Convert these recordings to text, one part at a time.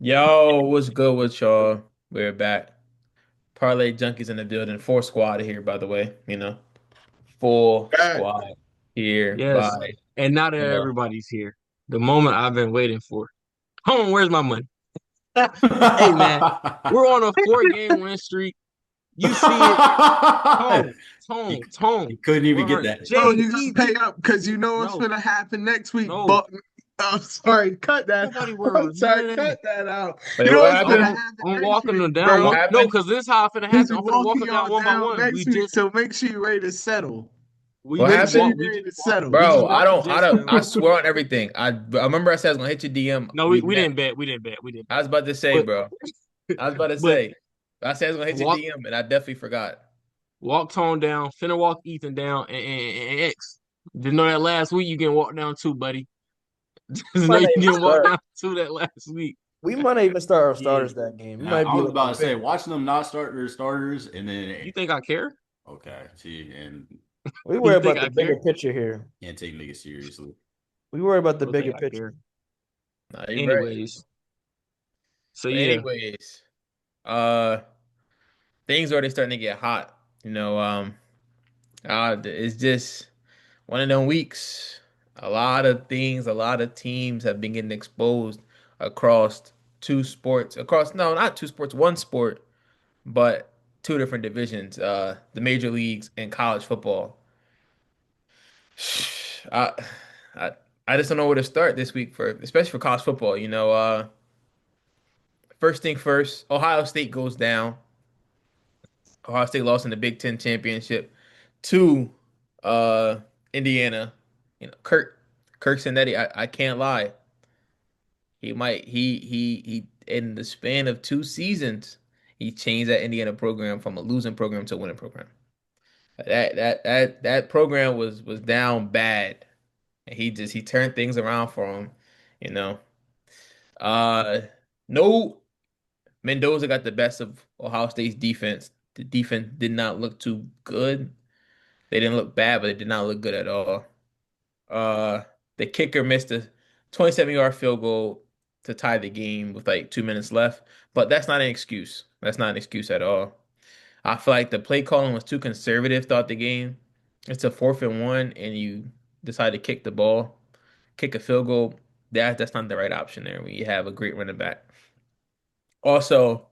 Yo, what's good with y'all? We're back. Parlay Junkies in the building. Full squad here, by the way. Full God, squad here Yes. by And now that yo. everybody's here, the moment I've been waiting for. Home, where's my money? Hey man, we're on a 4 game win streak. You see it. Tone, you, tone, tone. you couldn't even get We're that. J Oh, E you gotta T. pay up because you know what's No, gonna happen next week. no. But I'm sorry, cut that. Nobody worry I'm about none sorry, of cut that. that out. Wait, You know what what's gonna happened? happen I'm next walking week, them down What one. bro. No, happened? because this is how I'm finna He's happen. I'm finna walking walk them y'all down one by down one. next week, so make sure you're ready to settle. We What Make just sure happened? walk you're we ready just to walk settle. we just Bro, I walked the don't I Jets don't down. I swear on everything. I remember I said I was gonna hit your DM. No, we, We we met. didn't bet. We didn't bet. We didn't I bet. was about to say, But bro. I was about to but say. I said I was gonna hit your walk DM and I definitely forgot. walk Tone down, finna walk Ethan down, and X. Didn't know that last week you getting walked down too, buddy. Just know Might you not even getting walked start. down too that last week. We might not even start our Yeah. starters that game. It Now, might I be was like about a to say, quick. watching them not start their starters, and then You think I care? okay, see, and We You worry think about the I bigger care? picture here. can't take niggas seriously. We worry about the Don't think bigger I picture. care. Nah, you right. Anyways, so But yeah, anyways, uh things are already starting to get hot. It's just one of them weeks. A lot of things, a lot of teams have been getting exposed across two sports. Across no, not two sports, one sport, but two different divisions. The major leagues and college football. I, I, I just don't know where to start this week for, especially for college football. First thing first, Ohio State goes down. Ohio State lost in the Big Ten championship to uh Indiana. Kirk Cincinnati, I can't lie. He might he in the span of 2 seasons, he changed that Indiana program from a losing program to a winning program. That program was down bad. And he turned things around for him, you know. Uh no Mendoza got the best of Ohio State's defense. The defense did not look too good. They didn't look bad, but they did not look good at all. Uh, the kicker missed a 27-yard field goal to tie the game with like 2 minutes left, but that's not an excuse. That's not an excuse at all. I feel like the play calling was too conservative throughout the game. It's a 4th and 1, and you decide to kick the ball, kick a field goal. That's not the right option there when you have a great running back. Also,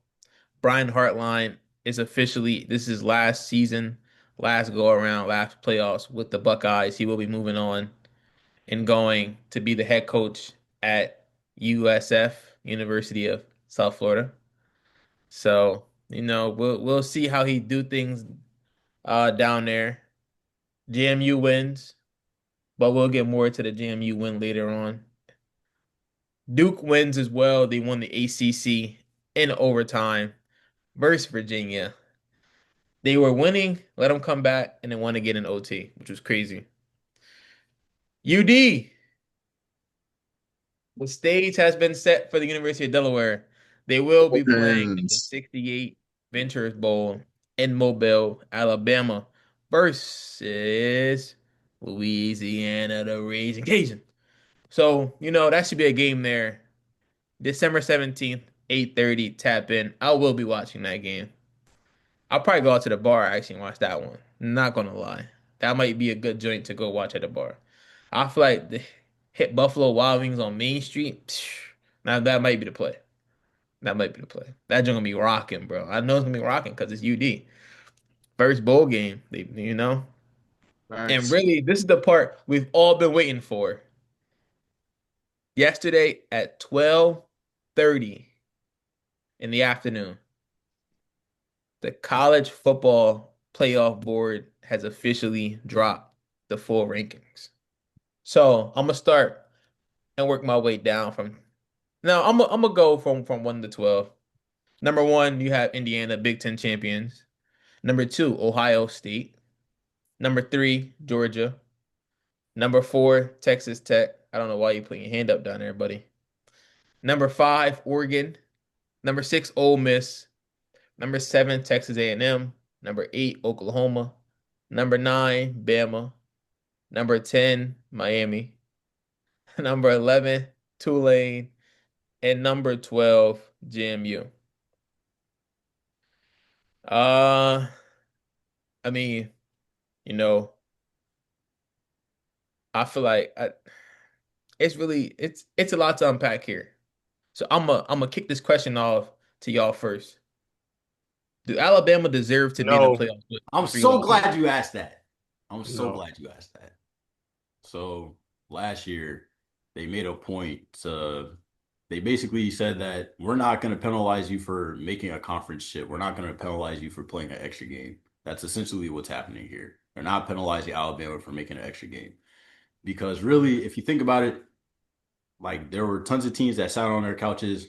Brian Hartline is officially this is his last season, last go around, last playoffs with the Buckeyes. He will be moving on and going to be the head coach at USF, University of South Florida. So, we'll see how he do things down there. JMU wins, but we'll get more to the JMU win later on. Duke wins as well. They won the ACC in overtime versus Virginia. They were winning, let them come back, and then won again in OT, which was crazy. UD, the stage has been set for the University of Delaware. They will be playing in the And 68 Ventures Bowl in Mobile, Alabama versus Louisiana, the Raging Cajun. So, that should be a game there. December 17th, 8:30, tap in. I will be watching that game. I'll probably go out to the bar actually and watch that one. Not gonna lie. That might be a good joint to go watch at the bar. I feel like the hit Buffalo Wild Wings on Main Street. Now that might be the play. That might be the play. That joint gonna be rocking, bro. I know it's gonna be rocking because it's UD. First bowl game, and facts. really, this is the part we've all been waiting for. Yesterday at 12:30 in the afternoon, the college football playoff board has officially dropped the full rankings. So I'm gonna start and work my way down from now. I'm gonna go from 1 to 12. Number one, you have Indiana, Big Ten champions. Number two, Ohio State. Number three, Georgia. Number four, Texas Tech. I don't know why you putting your hand up down there, buddy. Number five, Oregon. Number six, Ole Miss. Number seven, Texas A&M. Number eight, Oklahoma. Number nine, Bama. Number 10, Miami. Number 11, Tulane. and number 12, JMU. Uh, I mean, you know, I feel like it's a lot to unpack here. So I'm gonna kick this question off to y'all first. Do Alabama deserve to be in the No, playoffs I'm with three so losses? glad you asked that. I'm so no. glad you asked that. So last year, they made a point to, they basically said that we're not going to penalize you for making a conference ship. We're not going to penalize you for playing an extra game. That's essentially what's happening here. They're not penalizing Alabama for making an extra game. Because really, if you think about it, like there were tons of teams that sat on their couches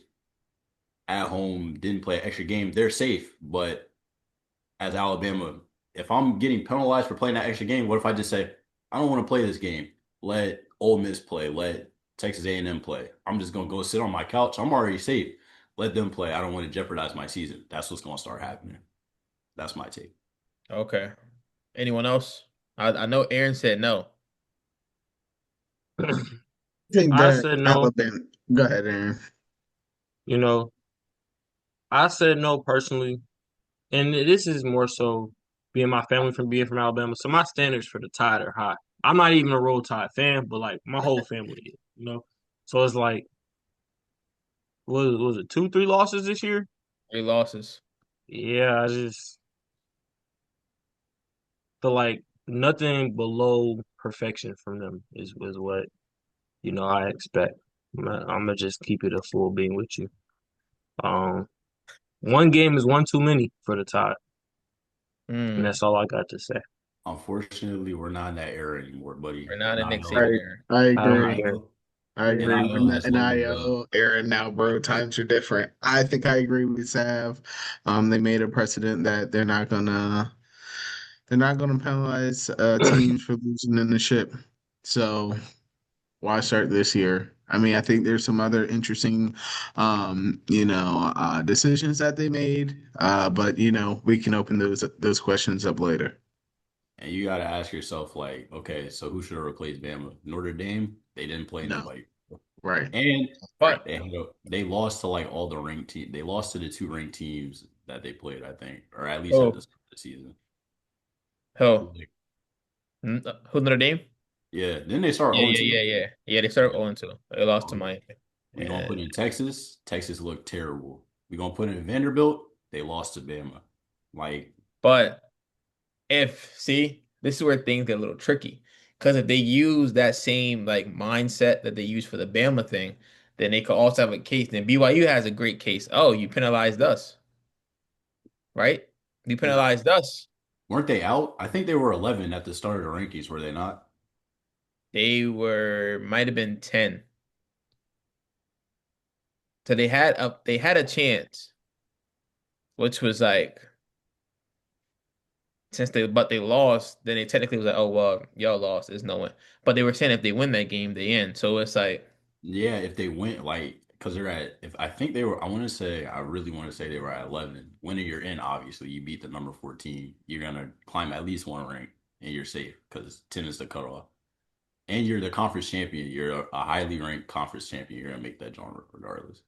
at home, didn't play an extra game. They're safe. But as Alabama, if I'm getting penalized for playing that extra game, what if I just say, I don't want to play this game. Let Ole Miss play. Let Texas A&M play. I'm just gonna go sit on my couch. I'm already safe. Let them play. I don't want to jeopardize my season. That's what's gonna start happening. That's my take. Okay. Anyone else? I know Aaron said no. Think I that said no. Alabama. Go ahead, Aaron. You know, I said no personally, and this is more so being my family from being from Alabama. So my standards for the Tide are high. I'm not even a Roll Tide fan, but like my whole family is, you know. So it's like, was it 2, 3 losses this year? Three losses. Yeah, I just feel like nothing below perfection from them is what I expect. I'm gonna just keep it a full being with you. Um, one game is one too many for the Tide, and Hmm. that's all I got to say. Unfortunately, we're not in that era anymore, buddy. We're not in Nick I Saban NIL, era. I I don't agree. care. NIL, I We're agree. not. We're NIL not has leveled up. NIL era now, bro. Times are different. I think I agree with Sav. They made a precedent that they're not gonna penalize teams for losing in the ship. So why start this year? I mean, I think there's some other interesting, decisions that they made. But we can open those questions up later. And you got to ask yourself, like, okay, so who should have replaced Bama? Notre Dame, they didn't play No, nobody. right. And But they lost to like all the ranked teams. They lost to the two ranked teams that they played, I think, or at least at the oh, start of the season. hell, who Notre Dame? Yeah, then they start Yeah, 0 yeah, 2. yeah, yeah. Yeah, they started Yeah. 0-2. They lost to Um, Miami. we gonna And put in Texas. Texas looked terrible. We gonna put in Vanderbilt. They lost to Bama. Like, but if see, this is where things get a little tricky. Because if they use that same like mindset that they use for the Bama thing, then they could also have a case. Then BYU has a great case. Oh, you penalized us, right? You well, penalized us. weren't they out? I think they were 11 at the start of the rankings. Were they not? Might have been 10. So they had a chance, which was like but they lost, then they technically was like, oh well, y'all lost, there's no one. But they were saying if they win that game, they end. So it's like, Yeah, if they went like, because they're at, if I think they were, I want to say, I really want to say they were at 11. When you're in, obviously, you beat the number 14. You're going to climb at least one rank and you're safe because 10 is the cutoff. And you're the conference champion. You're a highly ranked conference champion. You're going to make that genre regardless.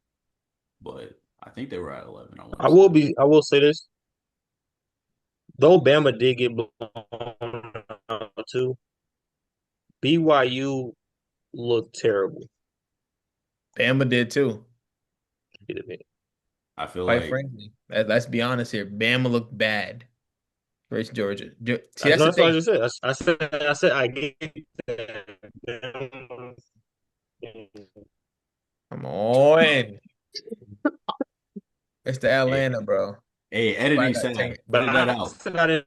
But I think they were at 11, I want to say. I will say this. Though Bama did get blown out too, BYU looked terrible. Bama did too. I feel Quite like, frankly, let's be honest here. Bama looked bad versus Georgia. See, that's the That's what I thing. just said. I said I get that. Come on, it's the hey, Atlanta, bro. hey, I editing got Sav, tanked, But edit that I out. said I didn't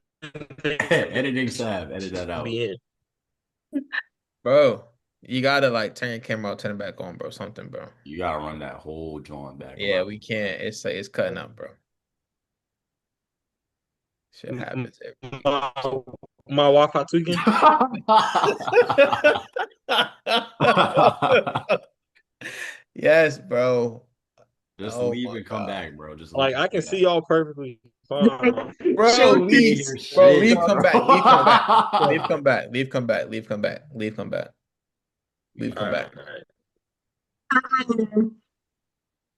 think Editing Sav, edit that out. be in. bro. You gotta like turn your camera out, turn it back on, bro. Something, bro. You got to run that whole joint back, Yeah, bro. we can't. It's like it's cutting up, bro. Shit happens every week. My, my Wi-Fi tweaking. Yes, bro. Just Oh leave my and come God. back, bro. Just leave Like and I come can back. see y'all perfectly fine. Bro, We can't leave. hear Bro, shit, leave, come back. Leave, come back. Leave, bro. come back. Leave, come back. Leave, come back. Leave, come back. Leave, All come right, back. all right.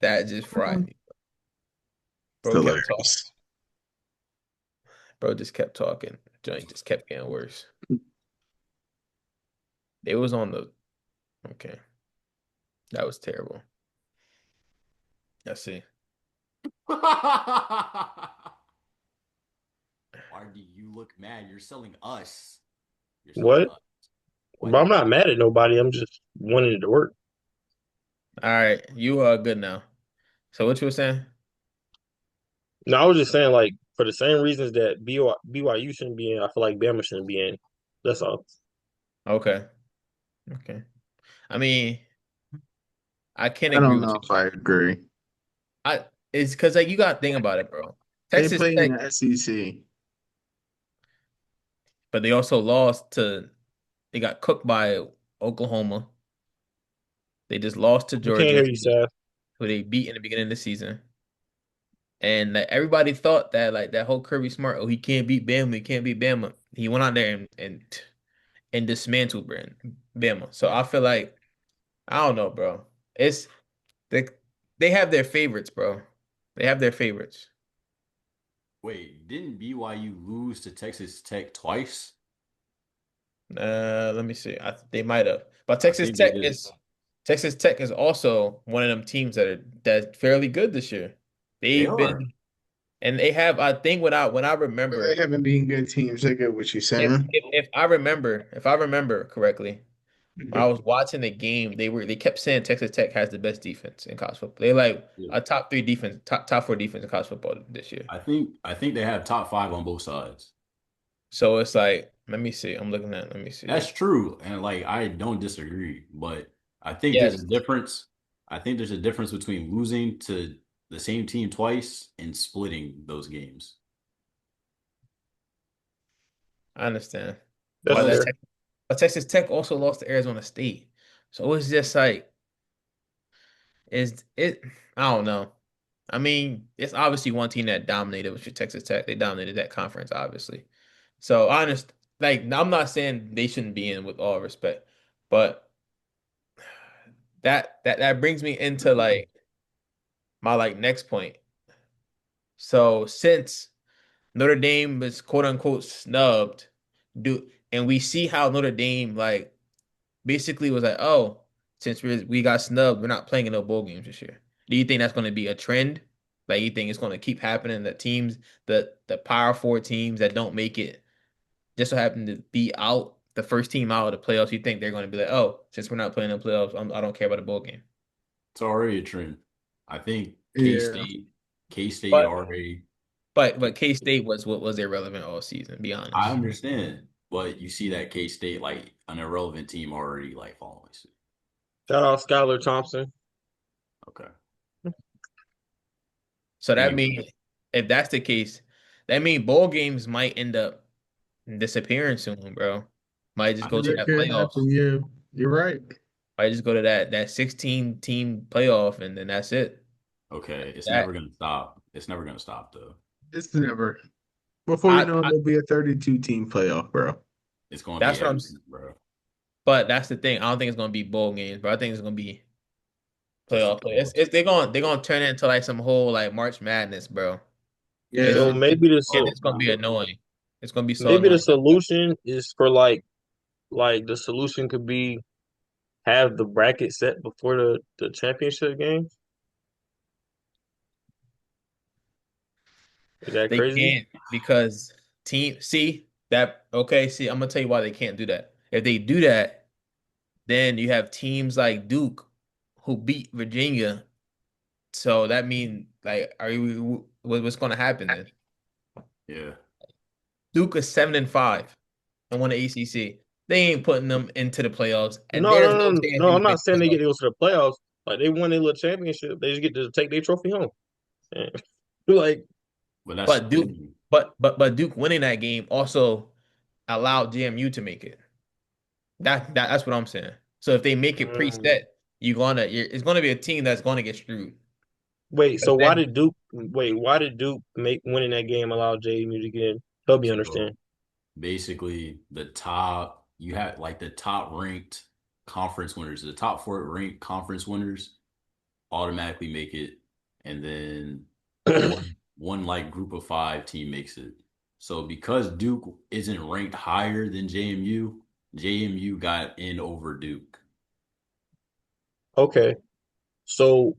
That just fried me. It's Bro kept talking. hilarious. Bro just kept talking. Joint just kept getting worse. It was on the okay. That was terrible. Let's see. Why do you look mad? You're selling us. You're selling What? us. But What? I'm not mad at nobody. I'm just wanting it to work. All right, you are good now. So what you were saying? No, I was just saying, like, for the same reasons that BYU shouldn't be in, I feel like Bama shouldn't be in. That's all. Okay. Okay. I mean, I can I agree don't with know you. if I agree. I it's because like you got to think about it, bro. They Texas play in Tech, the SEC. but they also lost to. They got cooked by Oklahoma. They just lost to We can't Georgia, hear you, Seth. who they beat in the beginning of the season. And like everybody thought that like that whole Kirby Smart, oh he can't beat Bama, he can't beat Bama. He went out there and dismantled Bama. So I feel like I don't know, bro. It's they they have their favorites, bro. They have their favorites. Wait, didn't BYU lose to Texas Tech twice? Let me see. They might have, but I think they did. Texas Tech is also one of them teams that's fairly good this year. They They've are. been and they have. I think when I But they remember, haven't been good teams. I get what you're saying. if I remember correctly, when I was watching the game, they kept saying Texas Tech has the best defense in college football. They like Yeah. a top three defense, top four defense in college football this year. I think they have top five on both sides. So it's like, let me see. Let me see. That's true, and like I don't disagree, but I think there's a Yes, difference. I think there's a difference between losing to the same team twice and splitting those games. I understand. That's But Well, fair. Texas Tech also lost to Arizona State. So it's just like, is it? I don't know. I mean, it's obviously one team that dominated, which is Texas Tech. They dominated that conference, obviously. So I understand. Like, I'm not saying they shouldn't be in with all respect, but that brings me into like my like next point. So since Notre Dame is quote unquote snubbed, and we see how Notre Dame like basically was like, oh, since we got snubbed, we're not playing in no bowl games this year. Do you think that's going to be a trend? Like you think it's going to keep happening that teams, the Power Four teams that don't make it, just so happen to be out, the first team out of the playoffs, you think they're going to be like, oh, since we're not playing in the playoffs, I don't care about the bowl game. It's already a trend. I think yeah. K-State But already. but K State was what was irrelevant all season. Be I honest. understand, but you see that K-State like an irrelevant team already like following suit. Shout out Skylar Thompson. Okay. So that Anyway, means if that's the case, that means bowl games might end up disappearing soon, bro. Might just I go to That that could playoffs. happen. Yeah, you're right. Might just go to that 16 team playoff and then that's it. okay, it's That never gonna stop. It's never gonna stop though. It's never. Before you I, know it, I there'll be a 32 team playoff, bro. It's gonna be that's what everything, bro. but that's the thing. I don't think it's gonna be bowl games, but I think it's gonna be Just the playoff play. playoffs. They're gonna turn it into like some whole like March Madness, bro. It's So Yeah. it's gonna be annoying. It's gonna be so maybe the annoying. solution is for like the solution could be have the bracket set before the championship game. Is that They crazy? can't because team see that okay, see, I'm gonna tell you why they can't do that. If they do that, then you have teams like Duke who beat Virginia. So that means like what's gonna happen then? Yeah. Duke is 7-5 and won the ACC. They ain't putting them into the playoffs, and No, there's no, no no, chance no. you I'm can not make saying the they get playoffs. to go to the playoffs. Like they won a little championship, they just get to take their trophy home. And, like, But that's the But Duke, thing. but Duke winning that game also allowed JMU to make it. That's what I'm saying. So if they make it mm, preset, it's gonna be a team that's gonna get screwed. wait. But So why then did Duke? Wait, why did Duke make winning that game allow JMU to get in? Help me So understand. basically, you have like the top ranked conference winners, the top four ranked conference winners. automatically make it, and then one like group of five team makes it. So because Duke isn't ranked higher than JMU, JMU got in over Duke. Okay. So,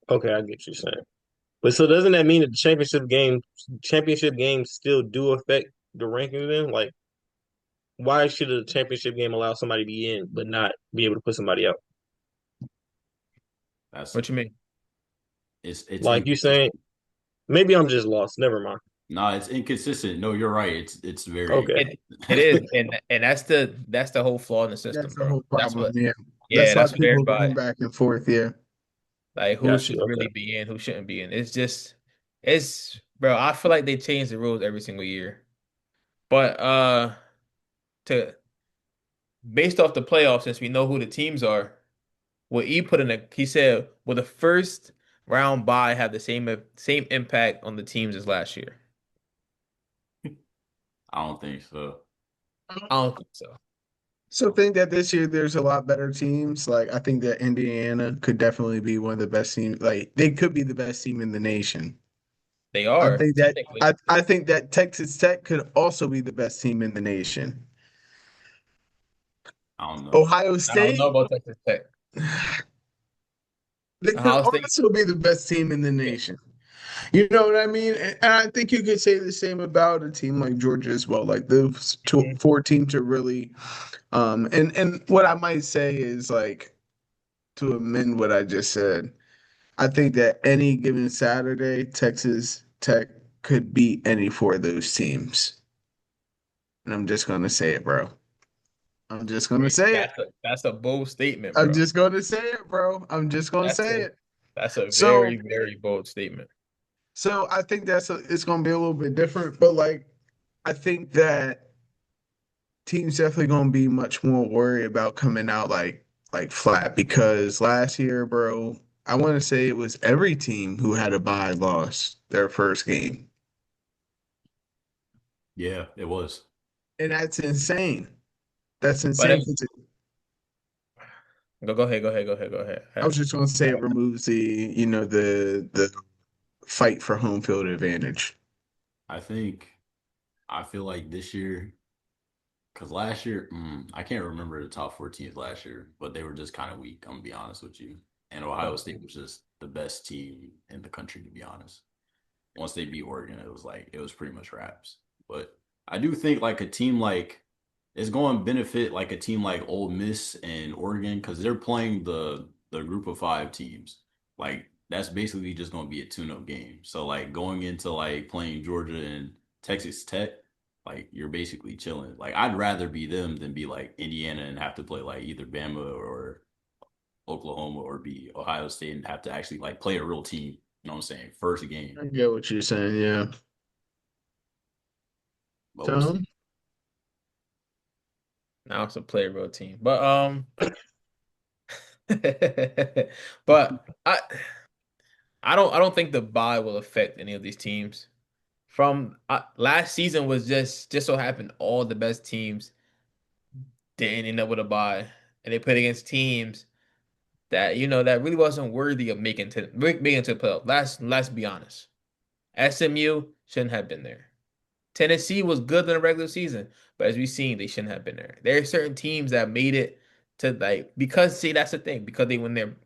okay, I get what you're saying. But so doesn't that mean that the championship games still do affect the ranking then? Like, why should a championship game allow somebody to be in but not be able to put somebody out? That's What you mean? it's Like you saying, inconsistent. maybe I'm just lost. Never mind. No, it's inconsistent. No, you're right. It's very Okay. It is, and that's the whole flaw in the system, That's the bro. whole That's problem. what, Yeah, yeah, that's why that's what people everybody going back and forth. Yeah, like who Got you. should Okay. really be in, who shouldn't be in. It's bro. I feel like they change the rules every single year, but to based off the playoffs, since we know who the teams are, what E put in he said, will the first round bye have the same impact on the teams as last year? I don't think so. I don't think so. so think that this year there's a lot better teams. Like I think that Indiana could definitely be one of the best teams. Like they could be the best team in the nation. They I are think that technically. I think that Texas Tech could also be the best team in the nation. I don't know. Ohio I don't know State, about Texas Tech. they could Ohio State. also be the best team in the Yeah. nation. You know what I mean? And I think you could say the same about a team like Georgia as well. Like those Mhm. four teams are really, and what I might say is like to amend what I just said. I think that any given Saturday, Texas Tech could beat any four of those teams. And I'm just gonna say it, bro. I'm just gonna say it. That's a bold statement, I'm bro. just gonna say it, bro. I'm just gonna That's say a it. that's a So, very, very bold statement. so I think it's gonna be a little bit different, but like I think that teams definitely gonna be much more worried about coming out like flat because last year, bro, I want to say it was every team who had a bye lost their first game, Yeah, it was. and that's insane. That's But insane. 'Cause go ahead. I was just gonna say it removes the fight for home field advantage. I think I feel like this year, because last year, I can't remember the top four teams last year, but they were just kind of weak. I'm gonna be honest with you. And Ohio State was just the best team in the country, to be honest. Once they beat Oregon, it was pretty much wraps. But I do think like a team like it's going to benefit like a team like Ole Miss and Oregon because they're playing the group of five teams. Like that's basically just going to be a tune-up game. So like going into like playing Georgia and Texas Tech, like you're basically chilling. Like I'd rather be them than be like Indiana and have to play like either Bama or Oklahoma or be Ohio State and have to actually like play a real team. You know what I'm saying? First game. I get what you're saying, yeah. But we'll Tom, see. now it's a player team. But I don't think the bye will affect any of these teams. From last season was just so happened all the best teams didn't end up with a bye, and they played against teams that that really wasn't worthy of making to the playoff. Let's be honest. SMU shouldn't have been there. Tennessee was good in the regular season, but as we've seen, they shouldn't have been there. There are certain teams that made it to like because see that's the thing because they win their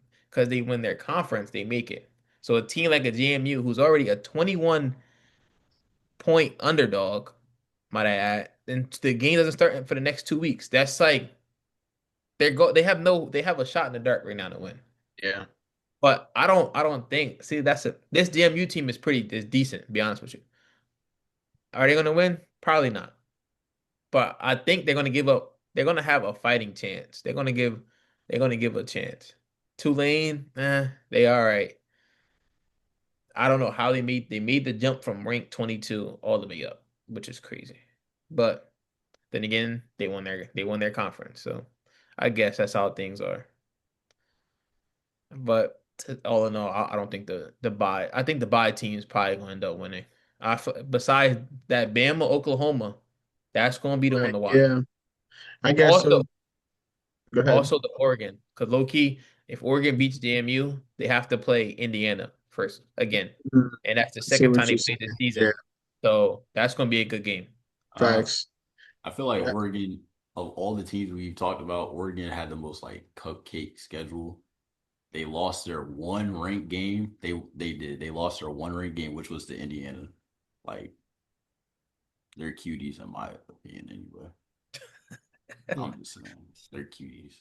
conference, they make it. So a team like a JMU who's already a 21-point underdog, might I add, and the game doesn't start for the next 2 weeks. That's like they have a shot in the dark right now to win. yeah. But I don't think see this JMU team is decent, to be honest with you. Are they gonna win? Probably not. But I think they're gonna give up. They're gonna have a fighting chance. They're gonna give a chance. Tulane, they all right. I don't know how they made the jump from rank 22 all the way up, which is crazy. But then again, they won their conference, so I guess that's how things are. But all in all, I don't think the bye. I think the bye team is probably going to end up winning. Besides that, Bama, Oklahoma, that's going to be the one Right. to watch. Yeah. I guess so. Also, Go ahead. Also the Oregon, because low key, if Oregon beats JMU, they have to play Indiana first again, Mm, and that's the I see second what time you're they played this saying. Yeah, season. So that's gonna be a good game. Uh, facts. I feel like Yeah. Oregon, of all the teams we've talked about, Oregon had the most like cupcake schedule. They lost their one ranked game. They did. They lost their one ranked game, which was to Indiana. Like they're cuties in my opinion, anyway. I'm just saying they're cuties.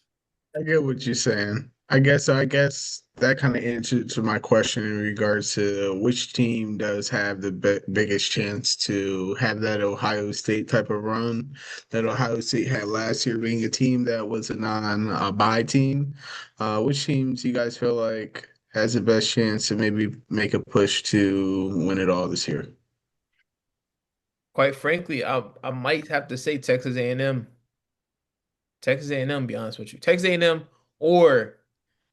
I get what you're saying. I guess that kind of answers to my question in regards to which team does have the biggest chance to have that Ohio State type of run that Ohio State had last year, being a team that was a non-bye team. Which teams do you guys feel like has the best chance to maybe make a push to win it all this year? Quite frankly, I might have to say Texas A&M. Texas A&M, be honest with you. Texas A&M, or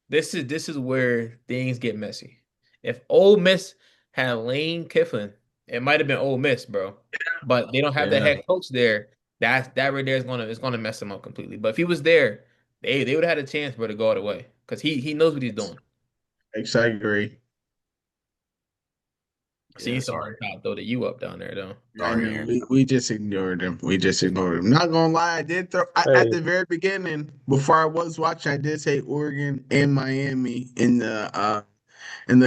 this is where things get messy. If Ole Miss had Lane Kiffin, it might have been Ole Miss, bro. But they don't have the Yeah. head coach there. That right there is gonna mess them up completely. But if he was there, they would have had a chance, bro, to go all the way because he knows what he's doing. I agree. See Yeah. some on Sorry. top though, that you up down there though. I Sorry, know Aaron. we just ignored him. We just ignored him. Not gonna lie, I did throw at Hey, the very beginning before I was watching. I did say Oregon and Miami in the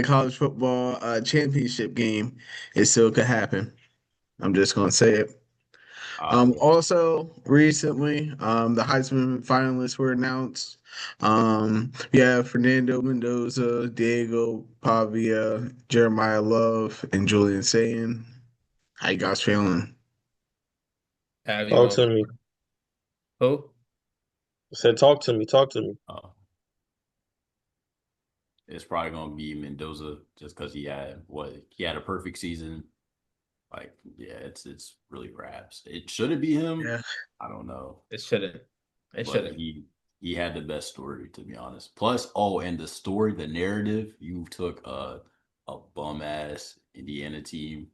college football championship game. It still could happen. I'm just gonna say it. I Also, recently, the Heisman finalists were announced. We have Fernando Mendoza, Diego Pavia, Jeremiah Love, and Julian Sayin. How you guys feeling? Have you talk up? to me. Who? I said, talk to me. Talk to me. it's probably gonna be Mendoza just because he had a perfect season. Like, yeah, it's really raps. It should it be him? Yeah. I don't know, It shouldn't. It but shouldn't. he had the best story to be honest. Plus, and the story, the narrative, you took a bum ass Indiana team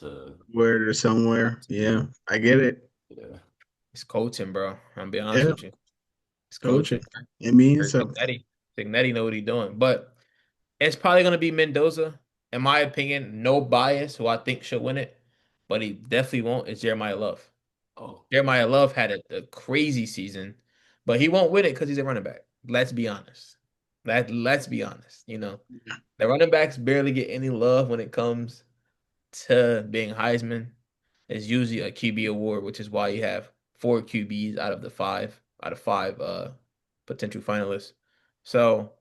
to Where or somewhere. Yeah, I get it. yeah. It's coaching, bro. I'm be honest Yeah, with you. It's coaching. coaching. It means Or something. Signetti know what he's doing. But it's probably gonna be Mendoza. In my opinion, no bias, who I think should win it, but he definitely won't, is Jeremiah Love. Oh, Jeremiah Love had a crazy season, but he won't win it because he's a running back. Let's be honest. Let's be honest. The running backs barely get any love when it comes to being Heisman. It's usually a QB award, which is why you have four QBs out of five potential finalists. So,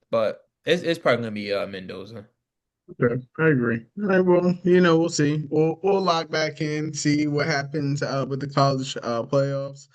but it's probably gonna be Mendoza. Okay, I agree. All right, well, we'll see. We'll lock back in, see what happens with the college playoffs.